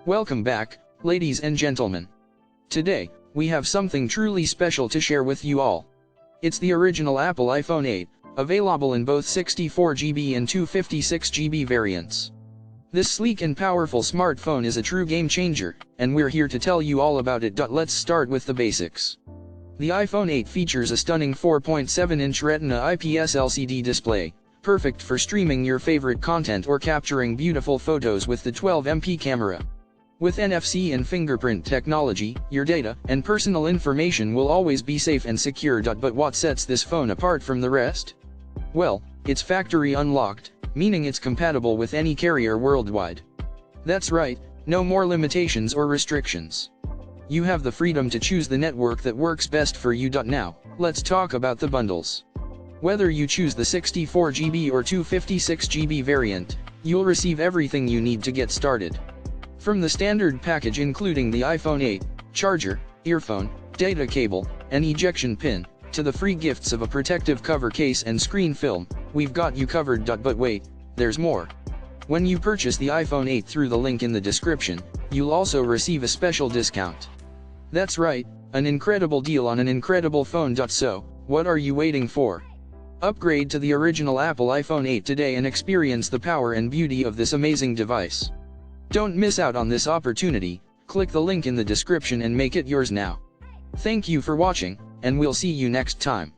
Welcome back, ladies and gentlemen. Today, we have something truly special to share with you all. It's the original Apple iPhone 8, available in both 64GB and 256GB variants. This sleek and powerful smartphone is a true game changer, and we're here to tell you all about it. Let's start with the basics. The iPhone 8 features a stunning 4.7-inch Retina IPS LCD display, perfect for streaming your favorite content or capturing beautiful photos with the 12MP camera. With NFC and fingerprint technology, your data and personal information will always be safe and secure. But what sets this phone apart from the rest? Well, it's factory unlocked, meaning it's compatible with any carrier worldwide. That's right, no more limitations or restrictions. You have the freedom to choose the network that works best for you. Now, let's talk about the bundles. Whether you choose the 64GB or 256GB variant, you'll receive everything you need to get started. From the standard package including the iPhone 8, charger, earphone, data cable, and ejection pin, to the free gifts of a protective cover case and screen film, we've got you covered. But wait, there's more. When you purchase the iPhone 8 through the link in the description, you'll also receive a special discount. That's right, an incredible deal on an incredible phone. So, what are you waiting for? Upgrade to the original Apple iPhone 8 today and experience the power and beauty of this amazing device. Don't miss out on this opportunity. Click the link in the description and make it yours now. Thank you for watching, and we'll see you next time.